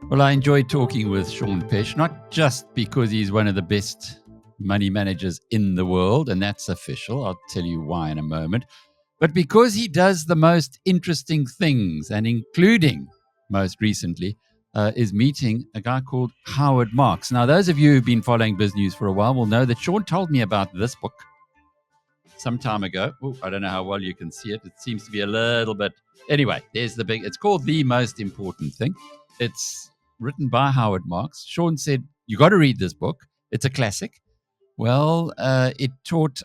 Well, I enjoyed talking with Sean Peche, not just because he's one of the best money managers in the world, and that's official. I'll tell you why in a moment. But because he does the most interesting things, and including, most recently, is meeting a guy called Howard Marks. Now, those of you who've been following BizNews for a while will know that Sean told me about this book some time ago. Ooh, I don't know how well you can see it. It seems to be a little bit... Anyway, it's called The Most Important Thing. It's written by Howard Marks. Sean said, you got to read this book. It's a classic. Well, it taught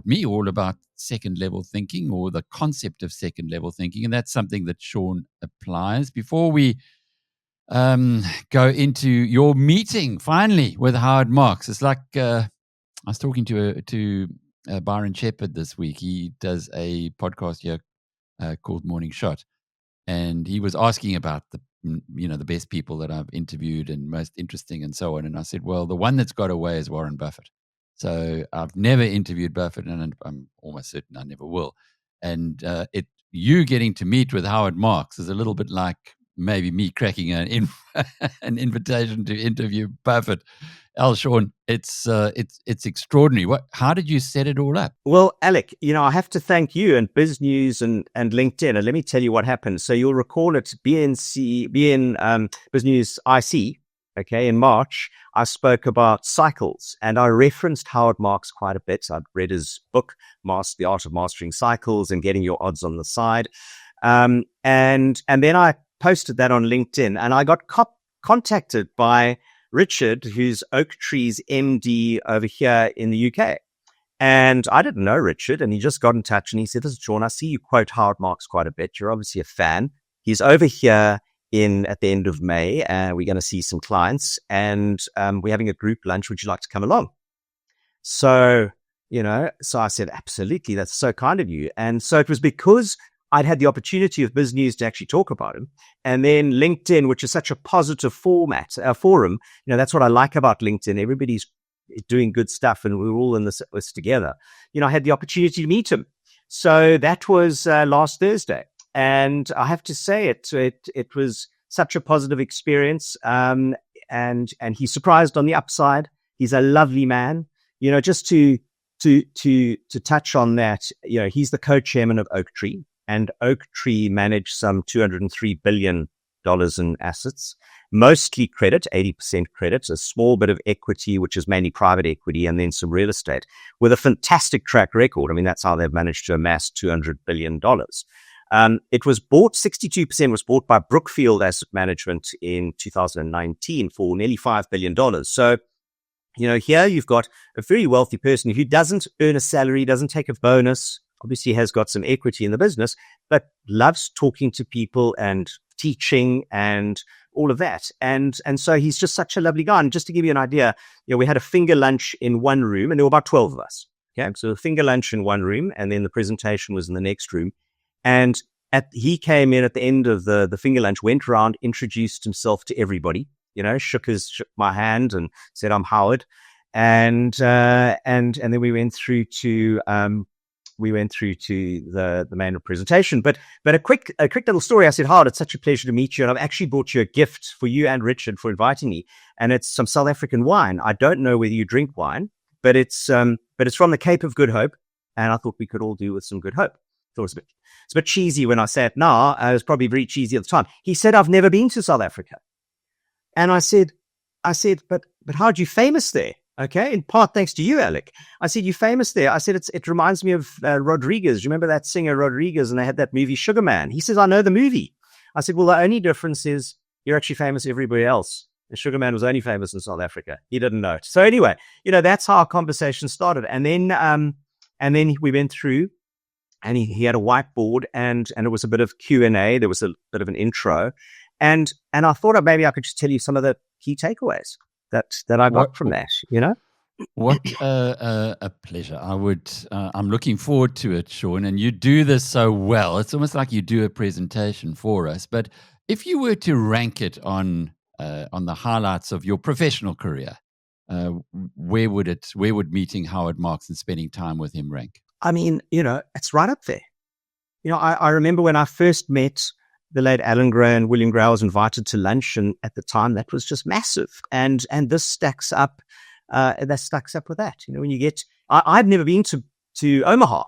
me all about second level thinking, or the concept of second level thinking. And that's something that Sean applies. Before we go into your meeting finally with Howard Marks, it's like I was talking to Byron Shepherd this week. He does a podcast here called Morning Shot. And he was asking about the best people that I've interviewed and most interesting and so on. And I said, well, the one that's got away is Warren Buffett. So I've never interviewed Buffett, and I'm almost certain I never will. And you getting to meet with Howard Marks is a little bit like maybe me cracking an invitation to interview Buffett. Sean, it's extraordinary. How did you set it all up? Well, Alec, I have to thank you and BizNews and LinkedIn. And let me tell you what happened. So you'll recall at BizNews IC, okay, in March, I spoke about cycles, and I referenced Howard Marks quite a bit. I'd read his book, The Art of Mastering Cycles and Getting Your Odds on the Side. And then I posted that on LinkedIn, and I got contacted by Richard, who's Oaktree's MD over here in the UK. And I didn't know Richard, and he just got in touch and he said, "Listen, Sean, I see you quote Howard Marks quite a bit. You're obviously a fan. He's over here at the end of May. We're going to see some clients, and we're having a group lunch. Would you like to come along?" So I said, absolutely. That's so kind of you. And so it was because I'd had the opportunity of BizNews to actually talk about him. And then LinkedIn, which is such a positive forum, that's what I like about LinkedIn. Everybody's doing good stuff, and we're all in this together. I had the opportunity to meet him. So that was last Thursday. And I have to say it was such a positive experience. And he surprised on the upside. He's a lovely man. Just to touch on that, he's the co-chairman of Oaktree. And Oaktree managed some $203 billion in assets, mostly credit, 80% credit, a small bit of equity, which is mainly private equity, and then some real estate, with a fantastic track record. I mean, that's how they've managed to amass $200 billion. It was bought, 62% was bought by Brookfield Asset Management in 2019 for nearly $5 billion. So, here you've got a very wealthy person who doesn't earn a salary, doesn't take a bonus, obviously has got some equity in the business, but loves talking to people and teaching and all of that. And so he's just such a lovely guy. And just to give you an idea, we had a finger lunch in one room, and there were about 12 of us. Okay. So a finger lunch in one room, and then the presentation was in the next room. And he came in at the end of the finger lunch, went around, introduced himself to everybody, shook my hand and said, "I'm Howard." And then we went through to the main presentation. But a quick little story. I said, "Howard, it's such a pleasure to meet you. And I've actually brought you a gift for you and Richard for inviting me. And it's some South African wine. I don't know whether you drink wine, but it's from the Cape of Good Hope. And I thought we could all do with some Good Hope." Thought it's a bit cheesy when I say it now. It was probably very cheesy at the time. He said, "I've never been to South Africa." And I said, but Howard, you famous there? Okay, in part thanks to you, Alec. I said, "You're famous there." I said, it reminds me of Rodriguez. You remember that singer Rodriguez, and they had that movie Sugar Man? He says, "I know the movie." I said, "Well, the only difference is you're actually famous everywhere else. And Sugar Man was only famous in South Africa." He didn't know it. So anyway, that's how our conversation started. And then we went through, and he had a whiteboard, and it was a bit of Q&A. There was a bit of an intro. And I thought maybe I could just tell you some of the key takeaways that I got from that, What a pleasure. I'm looking forward to it, Sean, and you do this so well. It's almost like you do a presentation for us. But if you were to rank it on the highlights of your professional career, where would meeting Howard Marks and spending time with him rank? I mean, it's right up there. I remember when I first met the late Alan Gray and William Gray, I was invited to lunch, and at the time that was just massive. And this stacks up. That stacks up with that. When you get, I've never been to Omaha,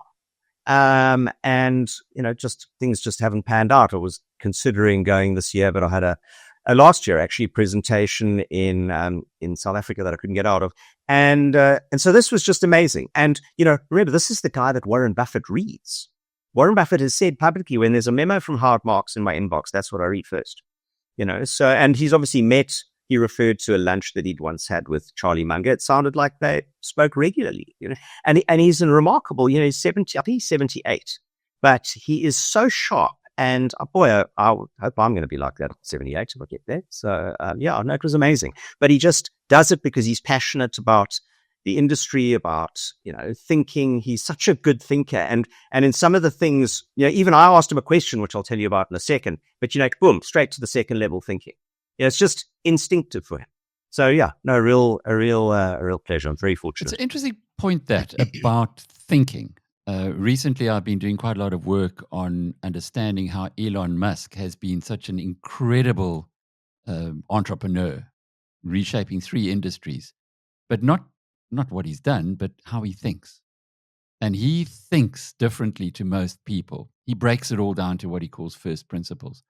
and just things just haven't panned out. I was considering going this year, but I had a last year actually presentation in South Africa that I couldn't get out of, and so this was just amazing. And remember, this is the guy that Warren Buffett reads. Warren Buffett has said publicly, when there's a memo from Howard Marks in my inbox, that's what I read first. So, and he's obviously he referred to a lunch that he'd once had with Charlie Munger. It sounded like they spoke regularly, and he's a remarkable, he's 70, I think he's 78, but he is so sharp. And boy, I hope I'm going to be like that at 78 if I get there. So no, it was amazing. But he just does it because he's passionate about the industry, about thinking. He's such a good thinker, and in some of the things, even I asked him a question, which I'll tell you about in a second. But boom, straight to the second level thinking. It's just instinctive for him. So a real pleasure. I'm very fortunate. It's an interesting point that about thinking. Recently, I've been doing quite a lot of work on understanding how Elon Musk has been such an incredible entrepreneur, reshaping 3 industries, but not what he's done, but how he thinks. And he thinks differently to most people. He breaks it all down to what he calls first principles.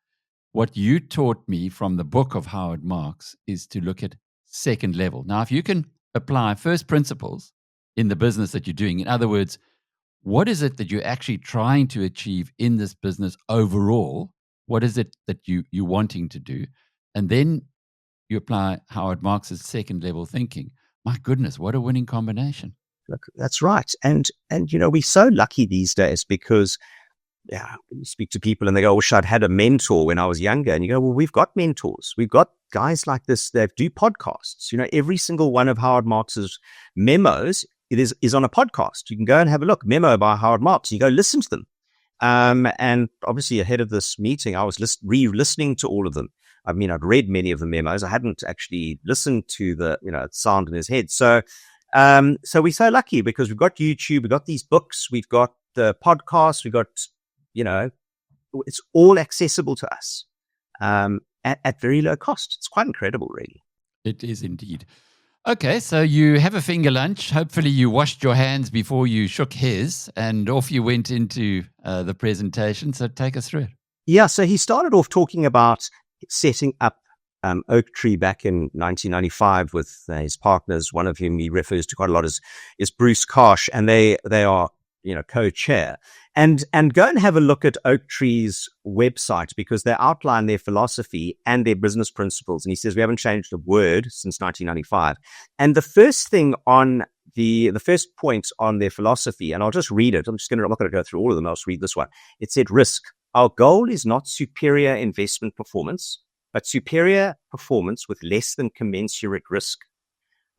What you taught me from the book of Howard Marks is to look at second level. Now, if you can apply first principles in the business that you're doing, in other words, what is it that you're actually trying to achieve in this business overall? What is it that you're wanting to do? And then you apply Howard Marks' second level thinking. My goodness, what a winning combination. Look, that's right. And we're so lucky these days because you speak to people and they go, I wish I'd had a mentor when I was younger. And you go, well, we've got mentors. We've got guys like this that do podcasts. Every single one of Howard Marks's memos is on a podcast. You can go and have a look. Memo by Howard Marks. You go listen to them. And obviously ahead of this meeting, I was re-listening to all of them. I mean, I'd read many of the memos. I hadn't actually listened to the, sound in his head. So we're so lucky because we've got YouTube, we've got these books, we've got the podcasts, we've got, it's all accessible to us at very low cost. It's quite incredible, really. It is indeed. Okay, so you have a finger lunch. Hopefully you washed your hands before you shook his, and off you went into the presentation. So take us through it. Yeah, so he started off talking about setting up Oaktree back in 1995 with his partners, one of whom he refers to quite a lot is Bruce Karsh, and they are co-chair. And go and have a look at Oaktree's website because they outline their philosophy and their business principles. And he says we haven't changed a word since 1995. And the first thing on the first point on their philosophy, and I'll just read it. I'm not going to go through all of them. I'll just read this one. It said, risk. Our goal is not superior investment performance, but superior performance with less than commensurate risk.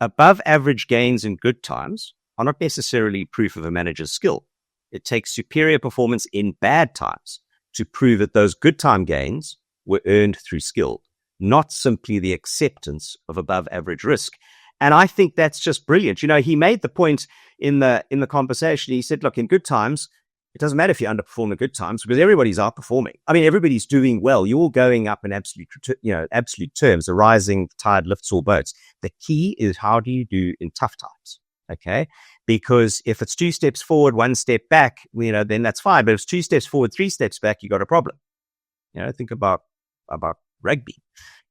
Above average gains in good times are not necessarily proof of a manager's skill. It takes superior performance in bad times to prove that those good time gains were earned through skill, not simply the acceptance of above average risk. And I think that's just brilliant. He made the point in the conversation. He said, look, in good times, it doesn't matter if you underperform in good times because everybody's outperforming. I mean, everybody's doing well. You're all going up in absolute terms. The rising tide lifts all boats. The key is how do you do in tough times? Okay. Because if it's 2 steps forward, 1 step back, then that's fine. But if it's 2 steps forward, 3 steps back, you got a problem. Think about rugby.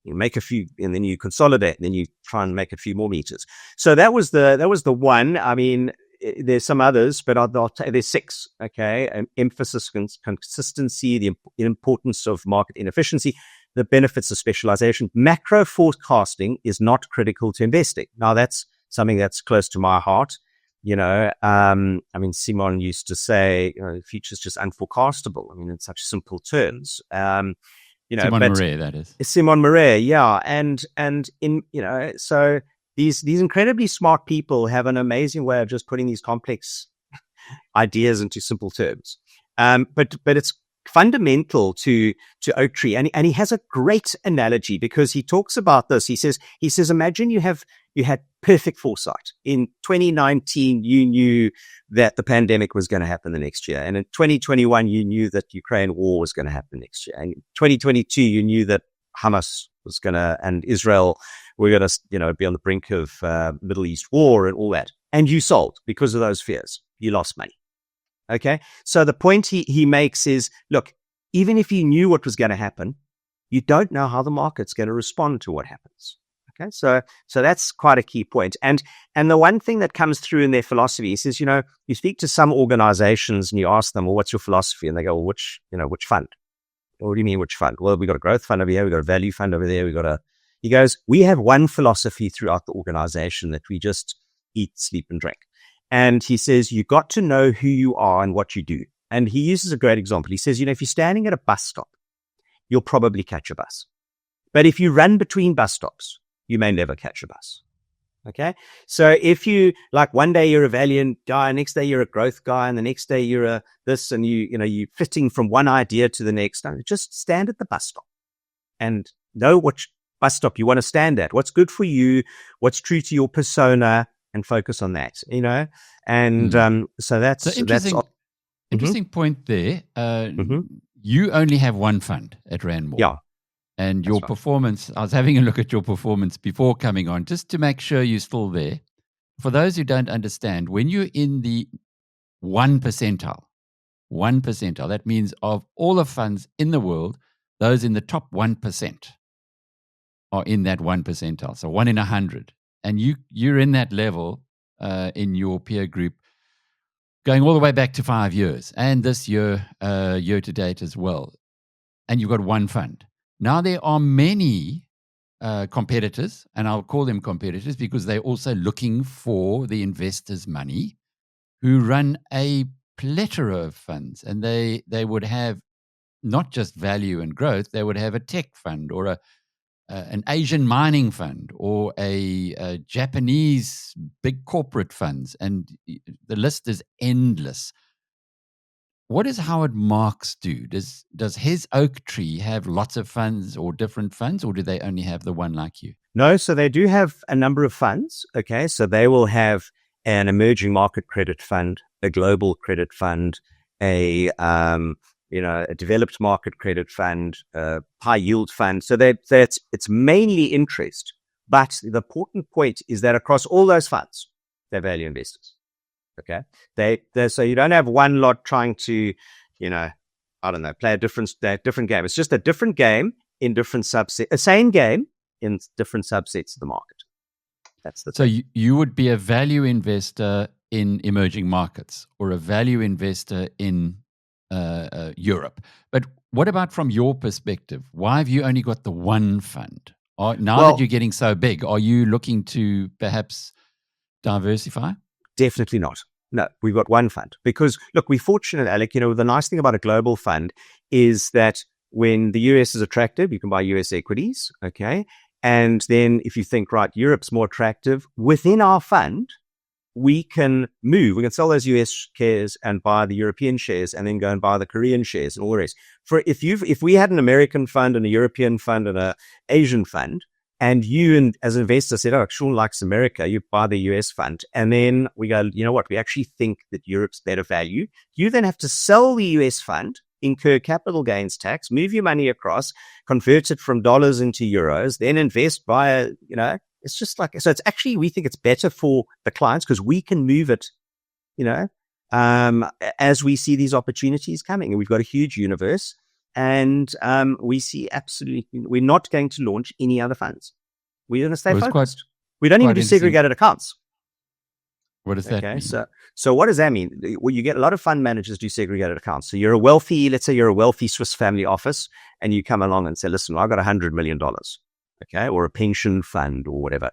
You make a few and then you consolidate and then you try and make a few more meters. So that was the one. I mean, there's some others, but there's 6. Okay. Emphasis on consistency, the importance of market inefficiency, the benefits of specialization. Macro forecasting is not critical to investing. Now that's something that's close to my heart. I mean, Simon used to say, the future's just unforecastable. I mean, in such simple terms. Simon Murray, that is. Simon Murray, yeah. And in, so these incredibly smart people have an amazing way of just putting these complex ideas into simple terms. But it's fundamental to Oaktree. And he has a great analogy because he talks about this. He says, imagine you had perfect foresight. In 2019, you knew that the pandemic was going to happen the next year. And in 2021, you knew that Ukraine war was going to happen next year. And in 2022, you knew that Hamas was going to, and Israel were going to, be on the brink of Middle East war and all that. And you sold because of those fears. You lost money. Okay. So the point he makes is, look, even if you knew what was going to happen, you don't know how the market's going to respond to what happens. Okay. So that's quite a key point. And the one thing that comes through in their philosophy, he says, you speak to some organizations and you ask them, well, what's your philosophy? And they go, well, which fund? What do you mean, which fund? Well, we got a growth fund over here. We got a value fund over there. He goes, we have one philosophy throughout the organization that we just eat, sleep, and drink. And he says, you got to know who you are and what you do. And he uses a great example. He says, if you're standing at a bus stop, you'll probably catch a bus. But if you run between bus stops, you may never catch a bus. Okay. So if you, like, one day you're a valiant guy, next day you're a growth guy, and the next day you're a this, and you're fitting from one idea to the next, just stand at the bus stop and know which bus stop you want to stand at, what's good for you, what's true to your persona, and focus on that, and so that's interesting point there. You only have one fund at Ranmore. Yeah. And your performance, I was having a look at your performance before coming on, just to make sure you're still there. For those who don't understand, when you're in the 1 percentile, that means of all the funds in the world, those in the top 1% are in that 1 percentile. So 1 in 100. And you're in that level in your peer group, going all the way back to 5 years, and this year, year to date as well. And you've got one fund. Now there are many competitors, and I'll call them competitors because they're also looking for the investors' money, who run a plethora of funds, and they would have not just value and growth; they would have a tech fund or an Asian mining fund or a Japanese big corporate funds, and the list is endless. What does Howard Marks do? Does his Oaktree have lots of funds or different funds, or do they only have the one like you? No, so they do have a number of funds. Okay, so they will have an emerging market credit fund, a global credit fund, a developed market credit fund, a high yield fund. So it's mainly interest. But the important point is that across all those funds, they're value investors. Okay. So you don't have one lot trying to, play a different game. It's just a different game in different subsets, a same game in different subsets of the market. That's the thing. So you would be a value investor in emerging markets or a value investor in Europe. But what about from your perspective? Why have you only got the one fund? That you're getting so big, are you looking to perhaps diversify? Definitely not. No, we've got one fund because, look, we're fortunate, Alec. The nice thing about a global fund is that when the US is attractive, you can buy US equities. Okay. And then if you think, right, Europe's more attractive, within our fund, we can sell those US shares and buy the European shares and then go and buy the Korean shares and all the rest. If we had an American fund and a European fund and an Asian fund, and you, as an investor, said, oh, Sean likes America, you buy the US fund. And then we go, you know what, we actually think that Europe's better value. You then have to sell the US fund, incur capital gains tax, move your money across, convert it from dollars into euros, then invest via, it's just like, so it's actually, we think it's better for the clients because we can move it, as we see these opportunities coming. And we've got a huge universe. And we see we're not going to launch any other funds. We're going to stay focused. We don't even do segregated accounts. What does that mean? So what does that mean? Well, you get a lot of fund managers do segregated accounts. So let's say you're a wealthy Swiss family office, and you come along and say, listen, I've got $100 million, okay, or a pension fund or whatever.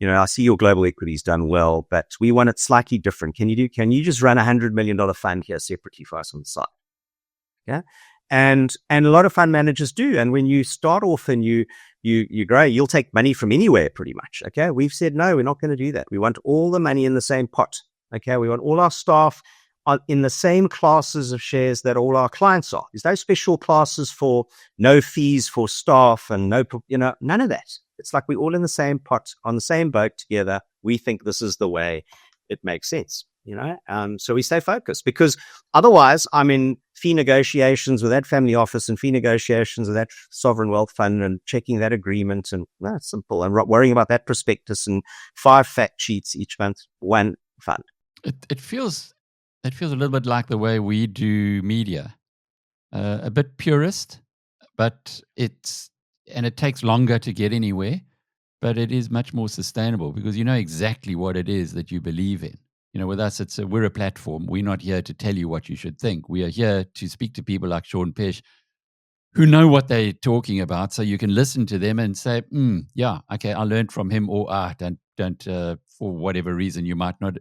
I see your global equity's done well, but we want it slightly different. Can you just run $100 million fund here separately for us on the side? Yeah. And a lot of fund managers do. And when you start off and you grow, you'll take money from anywhere pretty much. Okay. We've said, no, we're not going to do that. We want all the money in the same pot. Okay. We want all our staff, in the same classes of shares that all our clients are. There's no special classes for no fees for staff and none of that. It's like we're all in the same pot, on the same boat together. We think this is the way it makes sense, so we stay focused, because otherwise I'm in fee negotiations with that family office and fee negotiations with that sovereign wealth fund and checking that agreement, and that's simple, and worrying about that prospectus and 5 fact sheets each month, one fund. It feels a little bit like the way we do media, a bit purist, but it takes longer to get anywhere, but it is much more sustainable because you know exactly what it is that you believe in. With us, we're a platform. We're not here to tell you what you should think. We are here to speak to people like Sean Peche who know what they're talking about, so you can listen to them and say, yeah, okay, I learned from him, or don't for whatever reason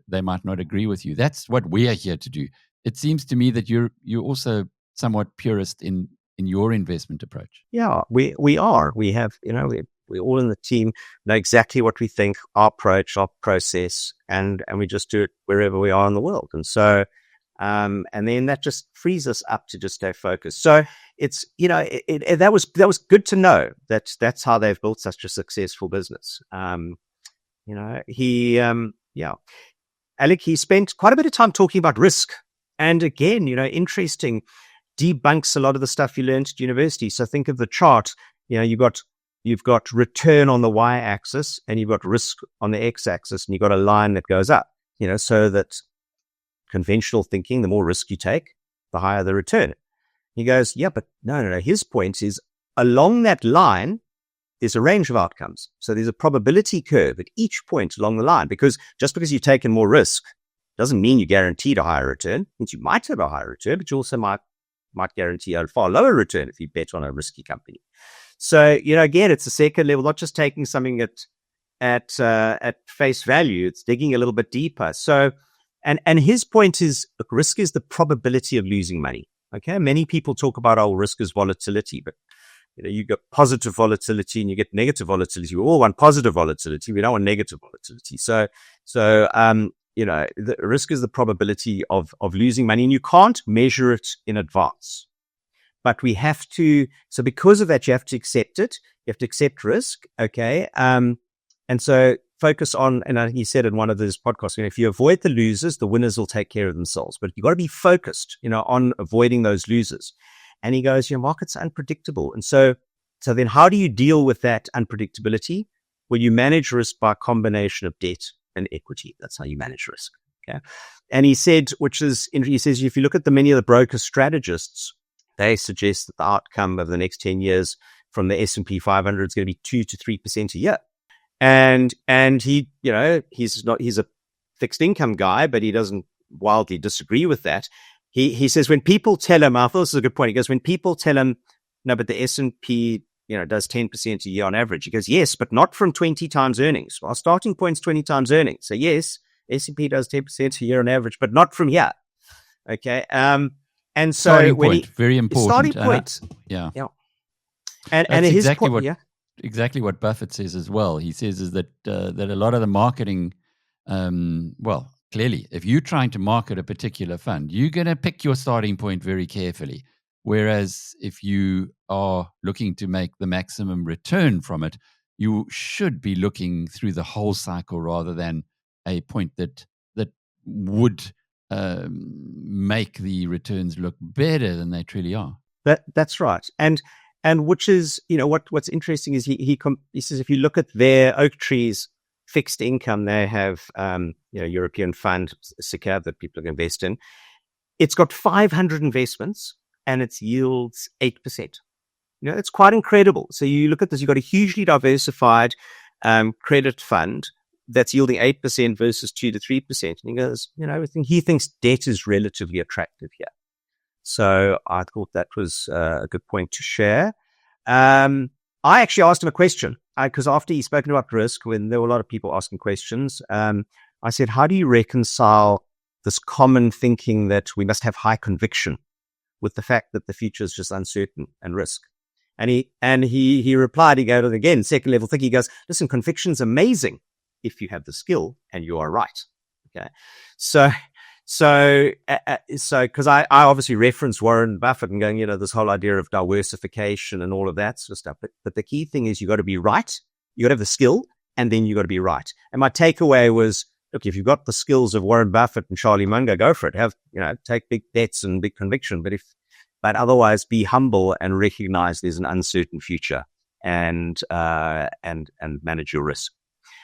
they might not agree with you. That's what we are here to do. It seems to me that you're also somewhat purist in your investment approach. Yeah, we are. We have, we all in the team know exactly what we think, our approach, our process, and we just do it wherever we are in the world. And so, and then that just frees us up to just stay focused. So it's, that was good to know that that's how they've built such a successful business. Alec, he spent quite a bit of time talking about risk. And again, interesting, debunks a lot of the stuff you learned at university. So think of the chart, you've got return on the y-axis and you've got risk on the x-axis, and you've got a line that goes up, so that conventional thinking, the more risk you take, the higher the return. He goes, yeah, but no. His point is along that line, there's a range of outcomes. So there's a probability curve at each point along the line, because just because you've taken more risk doesn't mean you're guaranteed a higher return. It means you might have a higher return, but you also might guarantee a far lower return if you bet on a risky company. So, again, it's a second level, not just taking something at face value. It's digging a little bit deeper. So, and his point is, look, risk is the probability of losing money. Okay. Many people talk about, risk is volatility, but you get positive volatility and you get negative volatility. We all want positive volatility. We don't want negative volatility. So, the risk is the probability of losing money, and you can't measure it in advance. But we have to, so because of that, you have to accept it. You have to accept risk. Okay. And so focus on, and he said in one of those podcasts, if you avoid the losers, the winners will take care of themselves. But you've got to be focused, on avoiding those losers. And he goes, market's unpredictable. And so then how do you deal with that unpredictability? Well, you manage risk by a combination of debt and equity. That's how you manage risk. Okay. And he said, he says, if you look at many of the broker strategists, they suggest that the outcome of the next 10 years from the S&P 500 is going to be 2 to 3% a year. And he, he's a fixed income guy, but he doesn't wildly disagree with that. He says, when people tell him, I thought this is a good point. He goes, when people tell him, no, but the S&P, does 10% a year on average. He goes, yes, but not from 20 times earnings. Our starting point's 20 times earnings. So yes, S&P does 10% a year on average, but not from here. Okay. And so starting point, very important. Starting point. Yeah. And his exactly point, exactly what Buffett says as well. He says is that that a lot of the marketing, clearly, if you're trying to market a particular fund, you're going to pick your starting point very carefully. Whereas if you are looking to make the maximum return from it, you should be looking through the whole cycle rather than a point that would make the returns look better than they truly are. That's right. And which is, what's interesting is he says, if you look at their Oaktree's fixed income, they have, European fund, SICAV, that people can invest in. It's got 500 investments and its yields 8%. It's quite incredible. So you look at this, you've got a hugely diversified credit fund that's yielding 8% versus 2 to 3%. And he goes, he thinks debt is relatively attractive here. So I thought that was a good point to share. I actually asked him a question because after he's spoken about risk, when there were a lot of people asking questions, I said, how do you reconcile this common thinking that we must have high conviction with the fact that the future is just uncertain and risk? And he replied, he goes, again, second level thinking, he goes, listen, conviction's amazing if you have the skill and you are right. Okay. So So because I obviously reference Warren Buffett and going, this whole idea of diversification and all of that sort of stuff. But the key thing is you got to be right. You got to have the skill, and then you got to be right. And my takeaway was, look, if you've got the skills of Warren Buffett and Charlie Munger, go for it. Take big bets and big conviction. But otherwise, be humble and recognize there's an uncertain future, and manage your risk.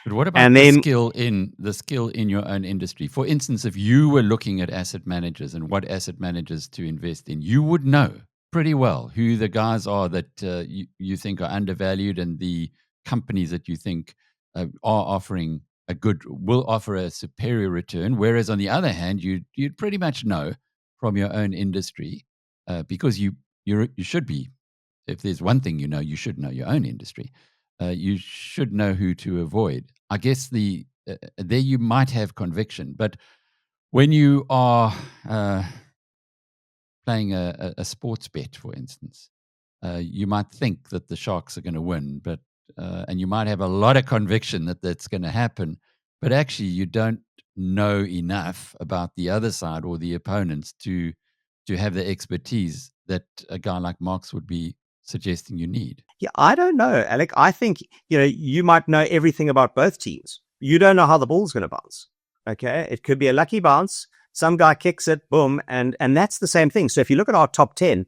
But what about the skill in your own industry? For instance, if you were looking at asset managers and what asset managers to invest in, you would know pretty well who the guys are that you think are undervalued, and the companies that you think will offer a superior return. Whereas on the other hand, you'd pretty much know from your own industry, because you should be. If there's one thing you should know your own industry. You should know who to avoid. I guess there you might have conviction, but when you are playing a sports bet, for instance, you might think that the Sharks are going to win, but and you might have a lot of conviction that that's going to happen, but actually you don't know enough about the other side or the opponents to have the expertise that a guy like Marx would be suggesting you need. Yeah, I don't know, Alec. I think, you might know everything about both teams. You don't know how the ball's going to bounce. Okay. It could be a lucky bounce. Some guy kicks it, boom. And that's the same thing. So if you look at our top 10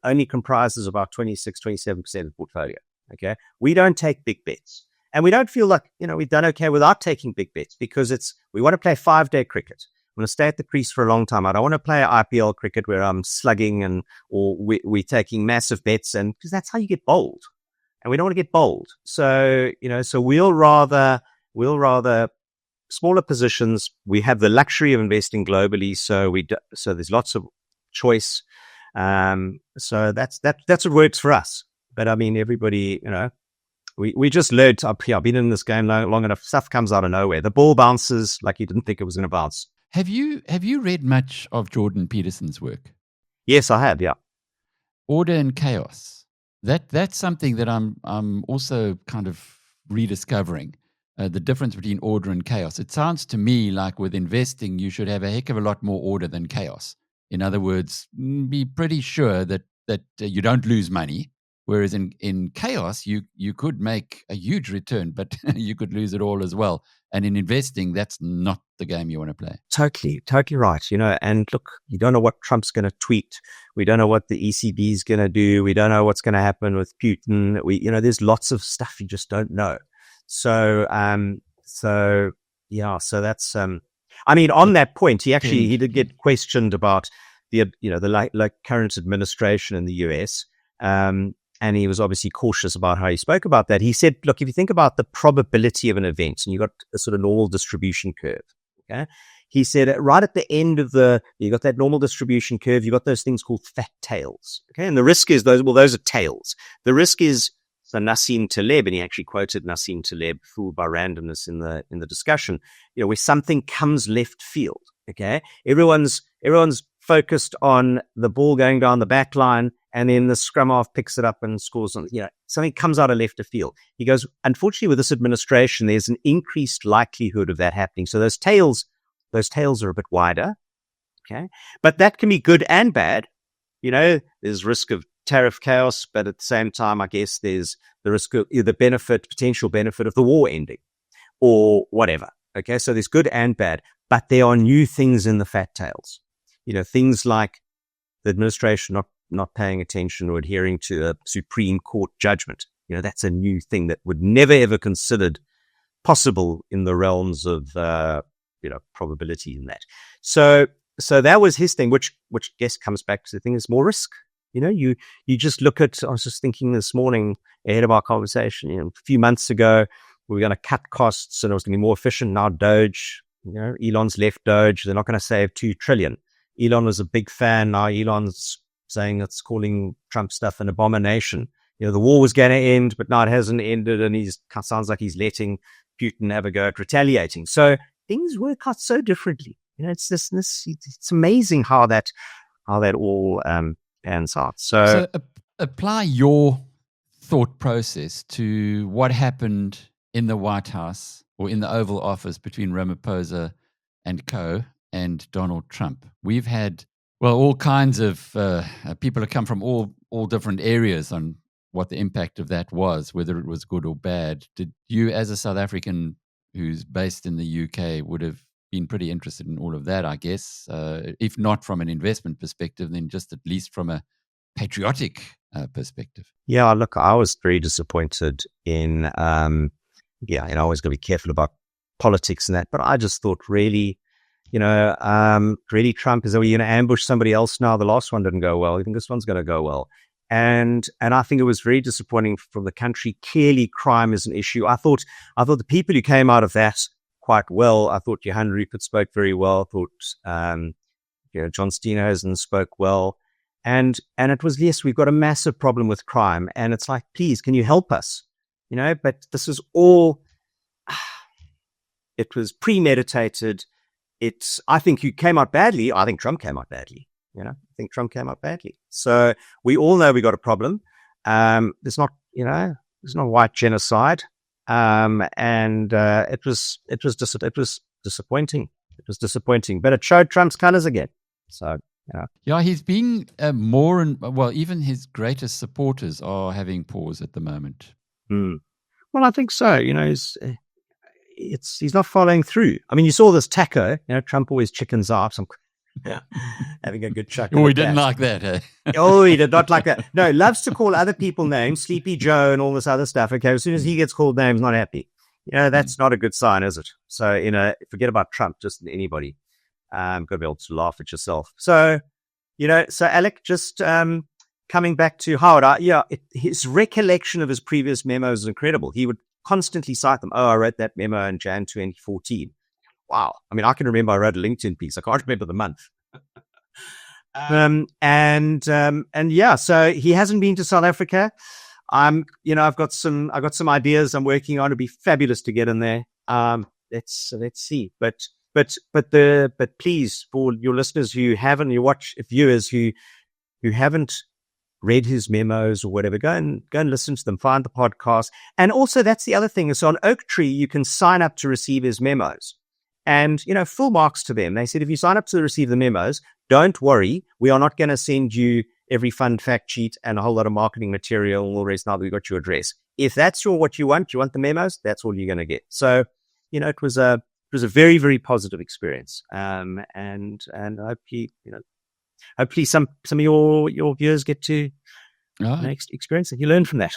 only comprises about 26, 27% of the portfolio. Okay. We don't take big bets, and we don't feel like, we've done okay without taking big bets, because we want to play 5-day cricket. I'm going to stay at the crease for a long time. I don't want to play IPL cricket where I'm slugging or we're taking massive bets, and because that's how you get bowled, and we don't want to get bowled. So, so we'll rather smaller positions. We have the luxury of investing globally. So there's lots of choice. So that's what works for us. But I mean, everybody, we just learned up here. I've been in this game long enough. Stuff comes out of nowhere. The ball bounces like you didn't think it was going to bounce. Have you read much of Jordan Peterson's work? Yes, I have. Yeah. Order and Chaos. That's something that I'm also kind of rediscovering. The difference between order and chaos. It sounds to me like with investing, you should have a heck of a lot more order than chaos. In other words, be pretty sure that you don't lose money. Whereas in chaos, you could make a huge return, but you could lose it all as well. And in investing, that's not the game you want to play. Totally right. And look, you don't know what Trump's going to tweet. We don't know what the ECB is going to do. We don't know what's going to happen with Putin. There's lots of stuff you just don't know. So that's, on that point, he did get questioned about the current administration in the US. And he was obviously cautious about how he spoke about that. He said, look, if you think about the probability of an event, and you got a sort of normal distribution curve, okay? He said right at the end of you got that normal distribution curve, you got those things called fat tails, okay? And the risk is those are tails. The risk is, so Nassim Taleb, and he actually quoted Nassim Taleb, fooled by randomness in the discussion, where something comes left field, okay? Everyone's focused on the ball going down the back line, and then the scrum half picks it up and scores on, something comes out of left of field. He goes, unfortunately, with this administration, there's an increased likelihood of that happening. So those tails are a bit wider. Okay. But that can be good and bad. There's risk of tariff chaos, but at the same time, I guess there's the risk of the potential benefit of the war ending or whatever. Okay. So there's good and bad, but there are new things in the fat tails. Things like the administration not paying attention or adhering to a Supreme Court judgment. That's a new thing that would never ever considered possible in the realms of probability in that. So that was his thing, which I guess comes back to the thing is more risk. You just look at. I was just thinking this morning ahead of our conversation. A few months ago we were going to cut costs and it was going to be more efficient. Now Doge, Elon's left Doge. They're not going to save $2 trillion. Elon was a big fan. Now Elon's saying it's calling Trump stuff an abomination. The war was going to end, but now it hasn't ended, and sounds like he's letting Putin have a go at retaliating. So things work out so differently. It's amazing how that all pans out. So apply your thought process to what happened in the White House or in the Oval Office between Ramaphosa and co. and Donald Trump. We've had, well, all kinds of people have come from all different areas on what the impact of that was, whether it was good or bad. Did you, as a South African who's based in the UK, would have been pretty interested in all of that, I guess, if not from an investment perspective, then just at least from a patriotic perspective? Yeah, look, I was very disappointed in, I always got to be careful about politics and that, but I just thought really, really Trump, is that we're going to ambush somebody else now? The last one didn't go well. I think this one's going to go well. And I think it was very disappointing from the country. Clearly, crime is an issue. I thought the people who came out of that quite well. I thought Johan Rupert spoke very well. I thought John Steenhuisen spoke well. And it was, yes, we've got a massive problem with crime. And it's like, please, can you help us? But this is all, it was premeditated. I think you came out badly. I think Trump came out badly. I think Trump came out badly. So we all know we got a problem. There's not white genocide. It was disappointing. It was disappointing, but it showed Trump's colors again. So, Yeah, he's been more, and even his greatest supporters are having pause at the moment. Well, I think so. He's not following through. I mean, you saw this taco. Trump always chickens out. Having a good chuck. Oh, he didn't like that, eh? Oh, he did not like that. No, loves to call other people names, Sleepy Joe and all this other stuff. Okay, as soon as he gets called names, not happy. That's not a good sign, is it? So, forget about Trump, just anybody. Got to be able to laugh at yourself. So, so Alec, just coming back to Howard, his recollection of his previous memos is incredible. He would constantly cite them. Oh, I wrote that memo in Jan 2014. Wow. I mean, I can remember I wrote a LinkedIn piece. I can't remember the month. So he hasn't been to South Africa. I've got some ideas I'm working on. It'd be fabulous to get in there. Let's see. But please, for your listeners who haven't, viewers who haven't read his memos or whatever, go and listen to them, find the podcast. And also, that's the other thing. So on Oaktree, you can sign up to receive his memos. And, full marks to them. They said, if you sign up to receive the memos, don't worry. We are not going to send you every fun fact sheet and a whole lot of marketing material and all the rest now that we got your address. If that's what you want the memos, that's all you're going to get. So, it was a very, very positive experience. And hopefully some of your viewers get to experience it. You learn from that.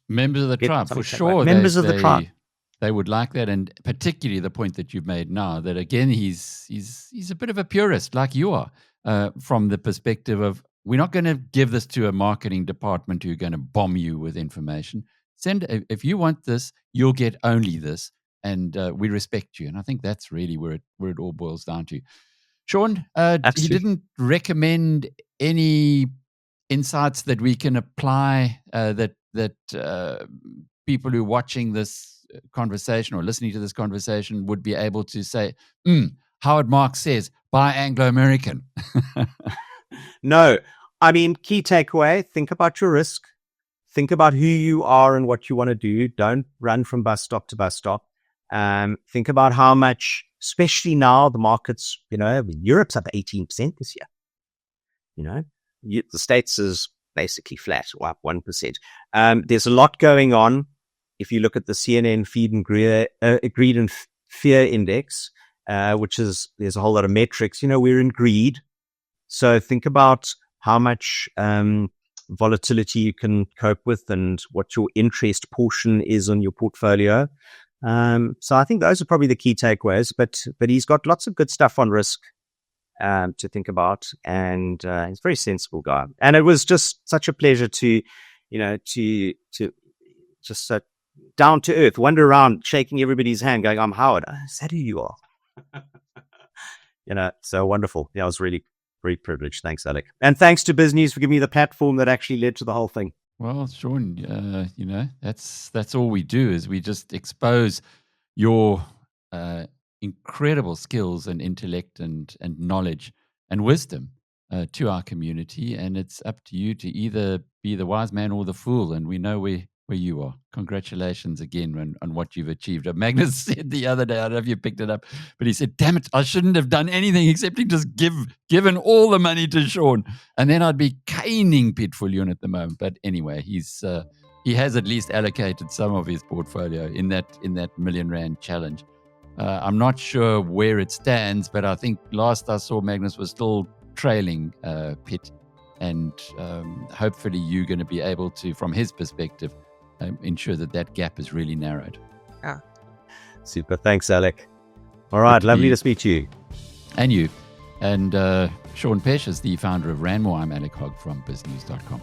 Members of the tribe, for sure. Members of the tribe. They would like that, and particularly the point that you've made now, that again he's a bit of a purist, like you are, from the perspective of, we're not going to give this to a marketing department who are going to bomb you with information. If you want this, you'll get only this, and we respect you. And I think that's really where it all boils down to. Sean, he didn't recommend any insights that we can apply that people who are watching this conversation or listening to this conversation would be able to say, Howard Marks says, buy Anglo-American. No. I mean, key takeaway, think about your risk. Think about who you are and what you want to do. Don't run from bus stop to bus stop. Think about how much, especially now, the markets, Europe's up 18% this year. The States is basically flat or up 1%. There's a lot going on. If you look at the CNN Feed and Greed and Fear Index, there's a whole lot of metrics. We're in greed. So think about how much volatility you can cope with and what your interest portion is on your portfolio. So I think those are probably the key takeaways, but he's got lots of good stuff on risk to think about, and he's a very sensible guy. And it was just such a pleasure to just down to earth, wander around, shaking everybody's hand, going, "I'm Howard." Is that who you are? So wonderful. Yeah, I was really, very privileged. Thanks, Alec. And thanks to BizNews for giving me the platform that actually led to the whole thing. Well, Sean, that's all we do, is we just expose your incredible skills and intellect and knowledge and wisdom to our community. And it's up to you to either be the wise man or the fool. And we know where you are. Congratulations again on what you've achieved. Magnus said the other day, I don't know if you picked it up, but he said, damn it, I shouldn't have done anything except just given all the money to Sean. And then I'd be caning Pete Viljoen at the moment. But anyway, he has at least allocated some of his portfolio in that R1 million challenge. I'm not sure where it stands, but I think last I saw Magnus was still trailing Pitt. And hopefully you're going to be able to, from his perspective, ensure that gap is really narrowed. Yeah. Super. Thanks, Alec. All right. Lovely to speak to you. And you. And Sean Peche is the founder of Ranmore. I'm Alec Hogg from BizNews.com.